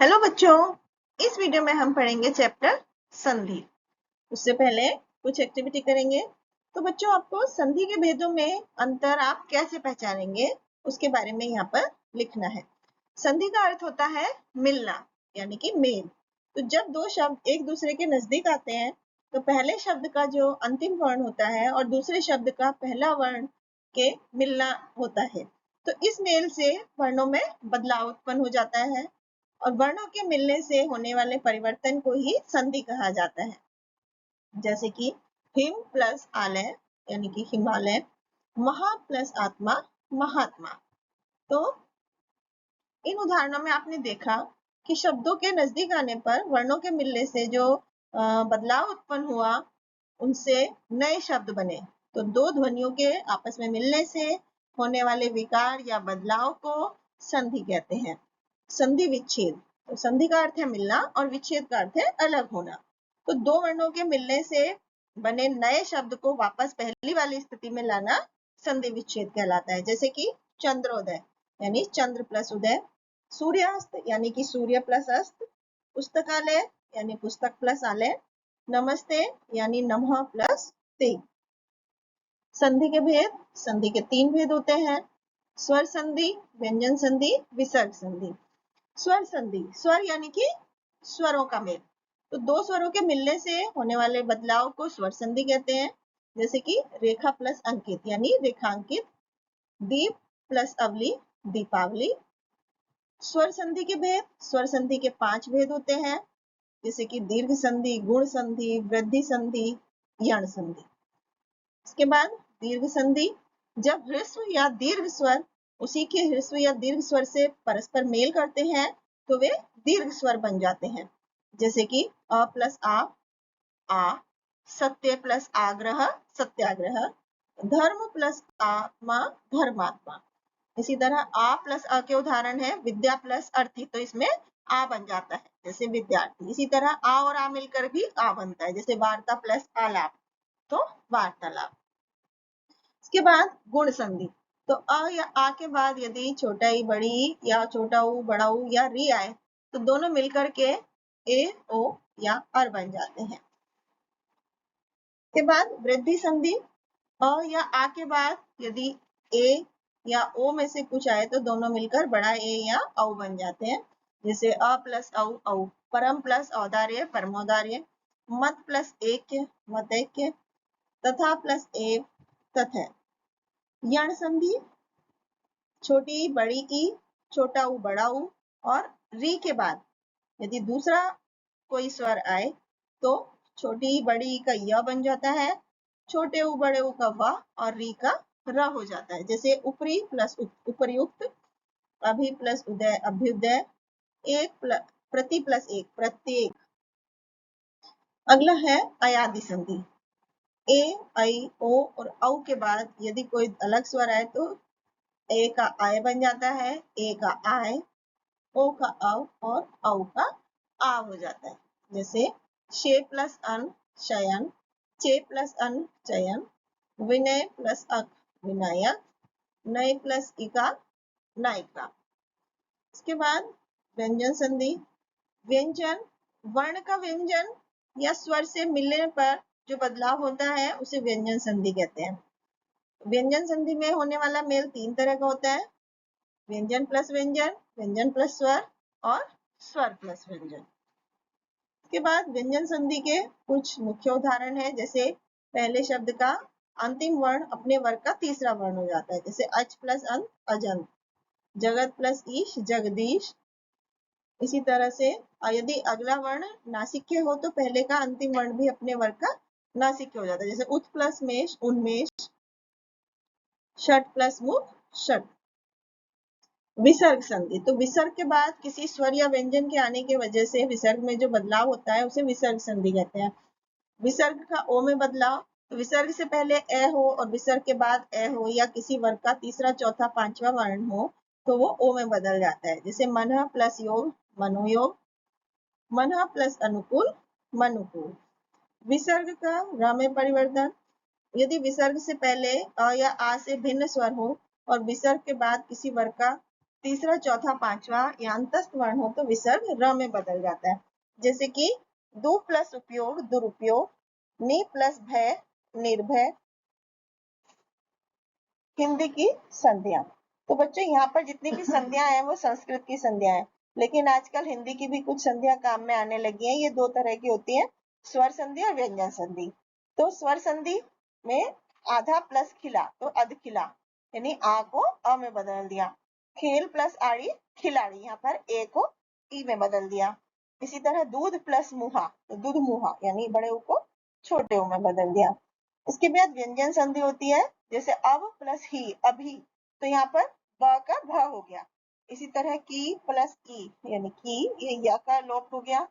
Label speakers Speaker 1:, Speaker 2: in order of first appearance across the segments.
Speaker 1: Hello बच्चों, इस video में हम पढ़ेंगे चैप्टर संधि। उससे पहले कुछ एक्टिविटी करेंगे। तो बच्चों, आपको संधि के भेदों में अंतर आप कैसे पहचानेंगे उसके बारे में यहाँ पर लिखना है। संधि का अर्थ होता है मिलना, यानी कि मेल। तो जब दो शब्द एक दूसरे के नजदीक आते हैं तो पहले शब्द का जो अंतिम वर्ण होता है और दूसरे शब्द का पहला वर्ण के मिलना होता है। तो इस मेल से वर्णों में बदलाव उत्पन्न हो जाता है और वर्णों के मिलने से होने वाले परिवर्तन को ही संधि कहा जाता है। जैसे कि हिम प्लस आलय यानी कि हिमालय, महा प्लस आत्मा महात्मा। तो इन उदाहरणों में आपने देखा कि शब्दों के नजदीक आने पर वर्णों के मिलने से जो बदलाव उत्पन्न हुआ उनसे नए शब्द बने। तो दो ध्वनियों के आपस में मिलने से होने वाले विकार या बदलाव को संधि कहते हैं। संधि विच्छेद, तो संधि का अर्थ है मिलना और विच्छेद का अर्थ है अलग होना। तो दो वर्णों के मिलने से बने नए शब्द को वापस पहली वाली स्थिति में लाना संधि विच्छेद कहलाता है। जैसे कि चंद्रोदय यानी चंद्र प्लस उदय, सूर्यास्त यानी कि सूर्य प्लस अस्त, पुस्तकालय यानी पुस्तक प्लस आलय, नमस्ते यानी नमः प्लस ते। संधि के भेद, संधि के तीन भेद होते हैं: स्वर संधि, व्यंजन संधि, विसर्ग संधि। स्वर संधि, स्वर यानी कि स्वरों का मेल। तो दो स्वरों के मिलने से होने वाले बदलाव को स्वर संधि कहते हैं। जैसे कि रेखा प्लस अंकित यानी रेखांकित, दीप प्लस अवली दीपावली। स्वर संधि के भेद, स्वर संधि के 5 भेद होते हैं, जैसे कि दीर्घ संधि, गुण संधि, वृद्धि संधि, यण संधि। इसके बाद दीर्घ संधि, जब ह्रस्व या दीर्घ स्वर उसी के ह्रस्व या दीर्घ स्वर से परस्पर मेल करते हैं तो वे दीर्घ स्वर बन जाते हैं। जैसे कि अ प्लस आ, सत्य प्लस आग्रह सत्याग्रह, धर्म प्लस आत्मा धर्मात्मा। इसी तरह आ प्लस अ के उदाहरण है विद्या प्लस अर्थी, तो इसमें आ बन जाता है जैसे विद्यार्थी। इसी तरह आ और आ मिलकर भी आ बनता है, जैसे वार्ता प्लस आलाप तो वार्तालाप। इसके बाद गुण संधि, तो अ या आ के बाद यदि छोटा ई बड़ी या छोटा ऊ बड़ा ऊ या री आए तो दोनों मिलकर के ए ओ या अर बन जाते हैं। के बाद वृद्धि संधि, अ या आ के बाद यदि ए या ओ में से कुछ आए तो दोनों मिलकर बड़ा ए या औ बन जाते हैं। जैसे अ प्लस औ औ, परम प्लस औदार्य परमौदार्य, मत प्लस ऐक्य मतैक्य, तथा प्लस एव तथा। यण संधि, छोटी बड़ी ई, छोटा ऊ बड़ा ऊ और री के बाद यदि दूसरा कोई स्वर आए तो छोटी बड़ी का य बन जाता है, छोटे ऊ बड़े ऊ का व और री का र हो जाता है। जैसे ऊपरी प्लस उपर्युक्त, अभि प्लस उदय अभ्युदय, एक प्लस प्रति प्लस एक प्रत्येक। अगला है अयादि संधि, ए ऐ ओ और औ के बाद यदि कोई अलग स्वर आए तो ए का आय बन जाता है, ए का आय, ओ का अव और औ का आ हो जाता है। जैसे शे प्लस अन शयन, चे प्लस अन चयन, विनय प्लस अक विनायक, नय प्लस इका नायिका। इसके बाद व्यंजन संधि, व्यंजन, वर्ण का व्यंजन या स्वर से मिलने पर जो बदलाव होता है उसे व्यंजन संधि कहते हैं। व्यंजन संधि में होने वाला मेल 3 तरह का होता है: व्यंजन प्लस व्यंजन, व्यंजन प्लस स्वर और स्वर प्लस व्यंजन। इसके बाद व्यंजन संधि के कुछ मुख्य उदाहरण हैं, जैसे पहले शब्द का अंतिम वर्ण अपने वर्ग का तीसरा वर्ण हो जाता है, जैसे अच प्लस अंत अजंत, जगत प्लस ईश जगदीश। इसी तरह से यदि अगला वर्ण नासिक्य हो तो पहले का अंतिम वर्ण भी अपने वर्ग का नासिक्य हो जाता है, जैसे उत प्लस मेष उन्मेष, षट प्लस मुख षट। विसर्ग संधि, तो विसर्ग के बाद किसी स्वर या व्यंजन के आने की वजह से विसर्ग में जो बदलाव होता है उसे विसर्ग संधि कहते हैं। विसर्ग का ओ में बदलाव, तो विसर्ग से पहले ए हो और विसर्ग के बाद ए हो या किसी वर्ग का तीसरा चौथा पांचवा वर्ण हो तो वो ओ में बदल जाता है। जैसे मन प्लस योग मनोयोग, मन प्लस अनुकूल मनुकूल। विसर्ग का र में परिवर्तन, यदि विसर्ग से पहले अ या आ से भिन्न स्वर हो और विसर्ग के बाद किसी वर्ग का तीसरा, चौथा, पांचवा या अंतस्थ वर्ण हो तो विसर्ग र में बदल जाता है। जैसे कि दु प्लस उपयोग दुरुपयोग, नि प्लस भय निर्भय। हिंदी की संधियां। तो बच्चों यहाँ पर जितनी भी संधियां हैं वो संस्कृत की संधियां हैं, लेकिन आजकल हिंदी की भी कुछ संधियां काम में आने लगी हैं। ये दो तरह की होती हैं, स्वर संधि और व्यंजन संधि। तो स्वर संधि में आधा प्लस खिला तो अध खिला, यानी आ को अ में बदल दिया। खेल प्लस आड़ी खिलाड़ी, यहाँ पर ए को ई में बदल दिया। इसी तरह दूध प्लस मुहा तो दूध मुहा, यानी बड़े ऊ को छोटे ऊ में बदल दिया। इसके बाद व्यंजन संधि होती है, जैसे अब प्लस ही अभी, तो यहाँ पर ब का भ हो गया। इसी तरह की प्लस ई यानी की, ये य का लोप हो गया।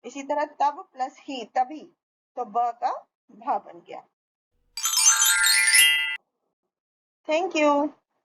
Speaker 1: इसी तरह तब प्लस ही तभी, तो ब का भ बन गया। Thank you.